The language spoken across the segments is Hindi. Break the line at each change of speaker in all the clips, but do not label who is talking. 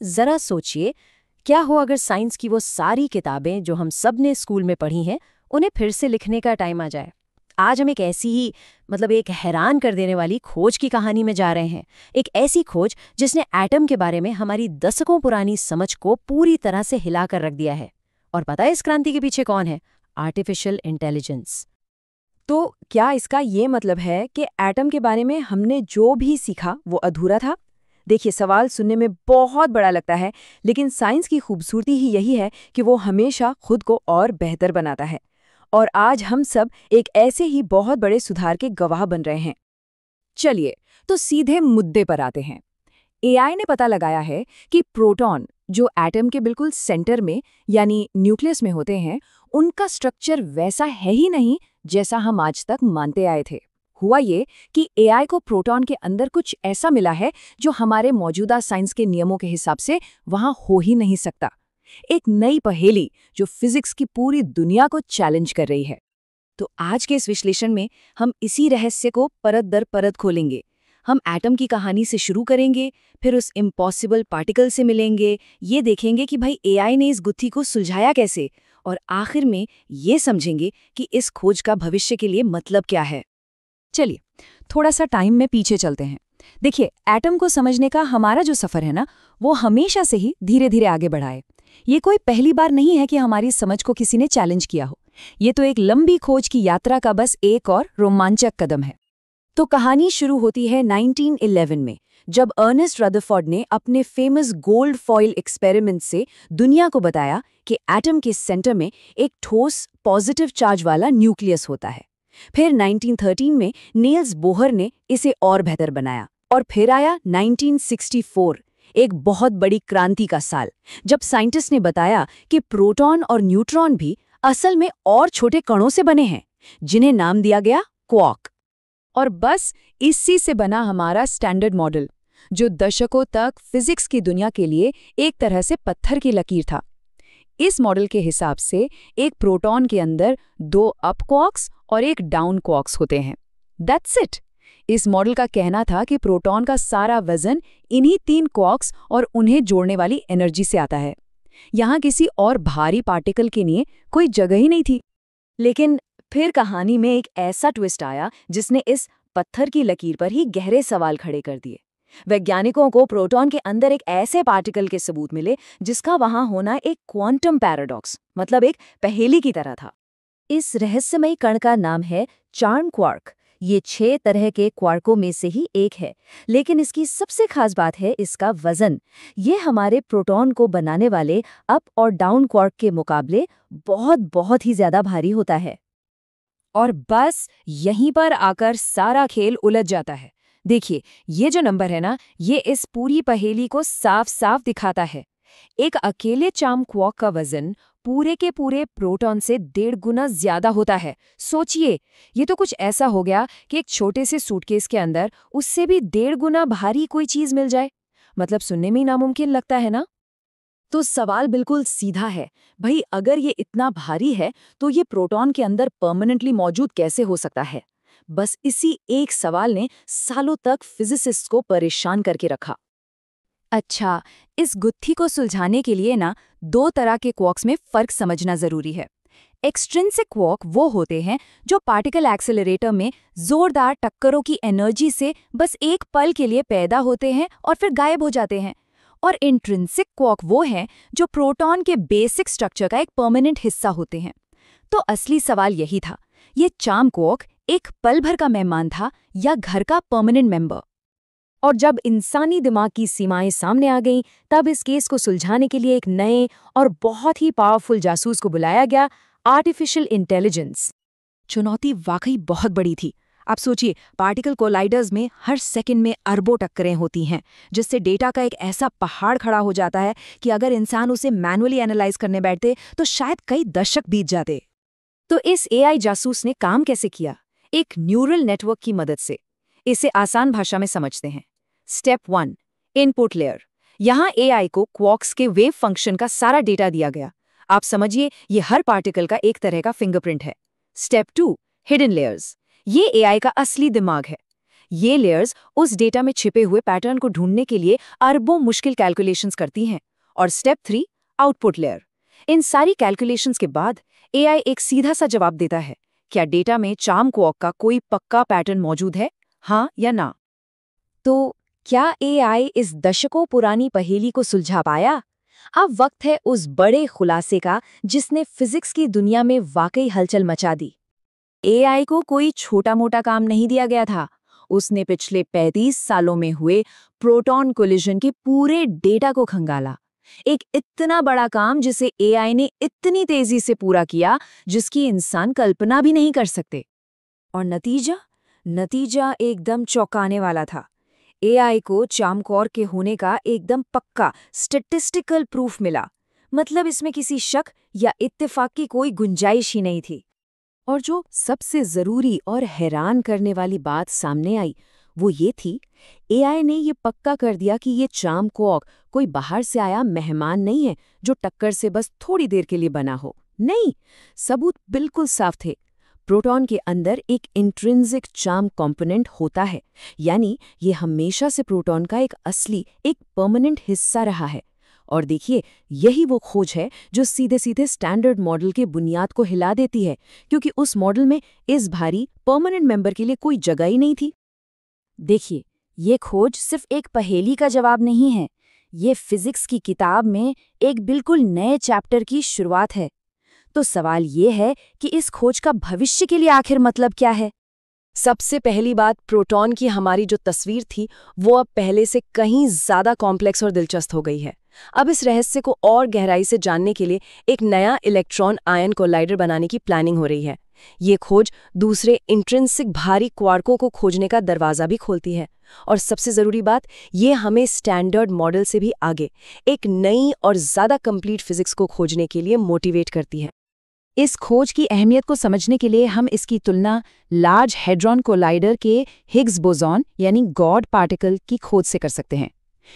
जरा सोचिए, क्या हो अगर साइंस की वो सारी किताबें जो हम सब ने स्कूल में पढ़ी हैं, उन्हें फिर से लिखने का टाइम आ जाए। आज हम एक ऐसी ही एक हैरान कर देने वाली खोज की कहानी में जा रहे हैं। एक ऐसी खोज जिसने एटम के बारे में हमारी दशकों पुरानी समझ को पूरी तरह से हिला कर रख दिया है। और पता है इस क्रांति के पीछे कौन है? Artificial intelligence.
तो क्या इसका ये मतलब है कि एटम के बारे में हमने जो भी सीखा वो अधूरा था? देखिए, सवाल सुनने में बहुत बड़ा लगता है, लेकिन साइंस की खूबसूरती ही यही है कि वो हमेशा खुद को और बेहतर बनाता है। और आज हम सब एक ऐसे ही बहुत बड़े सुधार के गवाह बन रहे हैं। चलिए, तो सीधे मुद्दे पर आते हैं। एआई ने पता लगाया है कि प्रोटॉन, जो एटम के बिल्कुल सेंटर में यानी न्यूक्लियस में होते हैं, उनका स्ट्रक्चर वैसा है ही नहीं जैसा हम आज तक मानते आए थे। हुआ ये कि एआई को प्रोटॉन के अंदर कुछ ऐसा मिला है जो हमारे मौजूदा साइंस के नियमों के हिसाब से वहां हो ही नहीं सकता। एक नई पहेली जो फिजिक्स की पूरी दुनिया को चैलेंज कर रही है। तो आज के इस विश्लेषण में हम इसी रहस्य को परत दर परत खोलेंगे। हम एटम की कहानी से शुरू करेंगे, फिर उस इम्पॉसिबल पार्टिकल से मिलेंगे, ये देखेंगे कि भाई एआई ने इस गुत्थी को सुलझाया कैसे, और आखिर में ये समझेंगे कि इस खोज का भविष्य के लिए मतलब क्या है। चलिए, थोड़ा सा टाइम में पीछे चलते हैं। देखिए, एटम को समझने का हमारा जो सफ़र है ना, वो हमेशा से ही धीरे धीरे आगे बढ़ा है। ये कोई पहली बार नहीं है कि हमारी समझ को किसी ने चैलेंज किया हो। ये तो एक लंबी खोज की यात्रा का बस एक और रोमांचक कदम है। तो कहानी शुरू होती है 1911 में, जब अर्नेस्ट रदरफोर्ड ने अपने फेमस गोल्ड फॉइल एक्सपेरिमेंट से दुनिया को बताया कि एटम के सेंटर में एक ठोस पॉजिटिव चार्ज वाला न्यूक्लियस होता है। फिर 1913 में नील्स बोहर ने इसे और बेहतर बनाया। और फिर आया 1964, एक बहुत बड़ी क्रांति का साल, जब साइंटिस्ट ने बताया कि प्रोटॉन और न्यूट्रॉन भी असल में और छोटे कणों से बने हैं, जिन्हें नाम दिया गया क्वार्क। और बस इसी से बना हमारा स्टैंडर्ड मॉडल, जो दशकों तक फिजिक्स की दुनिया के लिए एक तरह से पत्थर की लकीर था। इस मॉडल के हिसाब से एक प्रोटॉन के अंदर 2 अप क्वार्क्स और एक डाउन क्वार्क्स होते हैं। That's it. इस मॉडल का कहना था कि प्रोटॉन का सारा वजन इन्हीं 3 क्वार्क्स और उन्हें जोड़ने वाली एनर्जी से आता है। यहाँ किसी और भारी पार्टिकल के लिए कोई जगह ही नहीं थी। लेकिन फिर कहानी में एक ऐसा ट्विस्ट आया जिसने इस पत्थर की लकीर पर ही गहरे सवाल खड़े कर दिए। वैज्ञानिकों को प्रोटॉन के अंदर एक ऐसे पार्टिकल के सबूत मिले जिसका वहां होना एक क्वांटम पैराडॉक्स, मतलब एक पहेली की तरह था। इस रहस्यमयी कण का नाम है चार्म क्वार्क। ये 6 तरह के क्वार्कों में से ही एक है, लेकिन इसकी सबसे खास बात है इसका वजन। ये हमारे प्रोटॉन को बनाने वाले अप और डाउन क्वार्क के मुकाबले बहुत ही ज्यादा भारी होता है। और बस यहीं पर आकर सारा खेल उलझ जाता है। देखिए, ये जो नंबर है ना, ये इस पूरी पहेली को साफ साफ दिखाता है। एक अकेले चार्म क्वार्क का वजन पूरे के पूरे प्रोटॉन से 1.5 गुना ज्यादा होता है। सोचिए, ये तो कुछ ऐसा हो गया कि एक छोटे से सूटकेस के अंदर उससे भी 1.5 गुना भारी कोई चीज मिल जाए। मतलब सुनने में ही नामुमकिन लगता है ना? तो सवाल बिल्कुल सीधा है, भाई अगर ये इतना भारी है तो ये प्रोटॉन के अंदर परमानेंटली मौजूद कैसे हो सकता है? बस इसी एक सवाल ने सालों तक फिजिसिस्ट्स को परेशान करके रखा। अच्छा, इस गुत्थी को सुलझाने के लिए ना 2 तरह के क्वार्क्स में फर्क समझना जरूरी है। एक्सट्रिंसिक क्वार्क वो होते हैं जो पार्टिकल एक्सेलरेटर में जोरदार टक्करों की एनर्जी से बस एक पल के लिए पैदा होते हैं और फिर गायब हो जाते हैं। और इंट्रिंसिक क्वार्क वो हैं जो प्रोटॉन के बेसिक स्ट्रक्चर का एक परमानेंट हिस्सा होते हैं। तो असली सवाल यही था, ये चार्म क्वार्क एक पल भर का मेहमान था या घर का परमानेंट मेंबर? और जब इंसानी दिमाग की सीमाएं सामने आ गईं, तब इस केस को सुलझाने के लिए एक नए और बहुत ही पावरफुल जासूस को बुलाया गया, आर्टिफिशियल इंटेलिजेंस। चुनौती वाकई बहुत बड़ी थी। आप सोचिए, पार्टिकल कोलाइडर्स में हर सेकंड में अरबों टक्करें होती हैं, जिससे डेटा का एक ऐसा पहाड़ खड़ा हो जाता है कि अगर इंसान उसे मैनुअली एनालाइज करने बैठते तो शायद कई दशक बीत जाते। तो इस एआई जासूस ने काम कैसे किया? एक न्यूरल नेटवर्क की मदद से। इसे आसान भाषा में समझते हैं। Step 1, input layer. यहाँ एआई को क्वार्क्स के वेव फंक्शन का सारा डेटा दिया गया। आप समझिए, ये हर पार्टिकल का एक तरह का फिंगरप्रिंट है। Step 2, hidden layers. ये एआई का असली दिमाग है। ये लेयर्स उस डेटा में छिपे हुए पैटर्न को ढूंढने के लिए अरबों मुश्किल कैलकुलेशंस करती हैं। और स्टेप 3, आउटपुट लेयर। इन सारी कैलकुलेशंस के बाद एआई एक सीधा सा जवाब देता है, क्या डेटा में चार्म क्वॉर्क का कोई पक्का पैटर्न मौजूद है, हाँ या ना। तो क्या एआई इस दशकों पुरानी पहेली को सुलझा पाया? अब वक्त है उस बड़े खुलासे का जिसने फिजिक्स की दुनिया में वाकई हलचल मचा दी। एआई को कोई छोटा मोटा काम नहीं दिया गया था। उसने पिछले 35 सालों में हुए प्रोटॉन कोलिजन के पूरे डेटा को खंगाला। एक इतना बड़ा काम जिसे एआई ने इतनी तेजी से पूरा किया जिसकी इंसान कल्पना भी नहीं कर सकते। और नतीजा एकदम चौंकाने वाला था। एआई को चार्म क्वॉर्क के होने का एकदम पक्का स्टैटिस्टिकल प्रूफ मिला। मतलब इसमें किसी शक या इत्तेफाक की कोई गुंजाइश ही नहीं थी। और जो सबसे जरूरी और हैरान करने वाली बात सामने आई वो ये थी, एआई ने ये पक्का कर दिया कि ये चार्म क्वॉर्क कोई बाहर से आया मेहमान नहीं है जो टक्कर से बस थोड़ी देर के लिए बना हो। नहीं, सबूत बिल्कुल साफ थे। प्रोटॉन के अंदर एक इंट्रिंसिक चार्म कंपोनेंट होता है, यानी ये हमेशा से प्रोटॉन का एक असली, एक परमानेंट हिस्सा रहा है। और देखिए, यही वो खोज है जो सीधे सीधे स्टैंडर्ड मॉडल के बुनियाद को हिला देती है, क्योंकि उस मॉडल में इस भारी परमानेंट मेंबर के लिए कोई जगह ही नहीं थी। देखिए, ये खोज सिर्फ एक पहेली का जवाब नहीं है, ये फिजिक्स की किताब में एक बिल्कुल नए चैप्टर की शुरुआत है। तो सवाल ये है कि इस खोज का भविष्य के लिए आखिर मतलब क्या है? सबसे पहली बात, प्रोटॉन की हमारी जो तस्वीर थी वो अब पहले से कहीं ज्यादा कॉम्प्लेक्स और दिलचस्प हो गई है। अब इस रहस्य को और गहराई से जानने के लिए एक नया इलेक्ट्रॉन आयन कोलाइडर बनाने की प्लानिंग हो रही है। ये खोज दूसरे इंट्रिंसिक भारी क्वार्कों को खोजने का दरवाजा भी खोलती है। और सबसे जरूरी बात, ये हमें स्टैंडर्ड मॉडल से भी आगे एक नई और ज्यादा कंप्लीट फिजिक्स को खोजने के लिए मोटिवेट करती है। इस खोज की अहमियत को समझने के लिए हम इसकी तुलना लार्ज हैड्रॉन कोलाइडर के हिग्स बोसॉन यानी गॉड पार्टिकल की खोज से कर सकते हैं।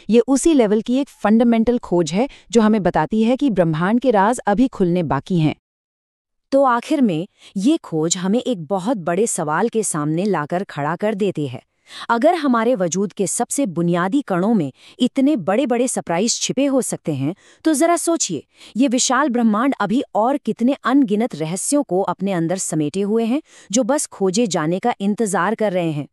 ये उसी लेवल की एक फंडामेंटल खोज है जो हमें बताती है कि ब्रह्मांड के राज अभी खुलने बाकी हैं। तो आखिर में ये खोज हमें एक बहुत बड़े सवाल के सामने लाकर खड़ा कर देती है। अगर हमारे वजूद के सबसे बुनियादी कणों में इतने बड़े बड़े सरप्राइज छिपे हो सकते हैं, तो जरा सोचिए, ये विशाल ब्रह्मांड अभी और कितने अनगिनत रहस्यों को अपने अंदर समेटे हुए हैं जो बस खोजे जाने का इंतजार कर रहे हैं।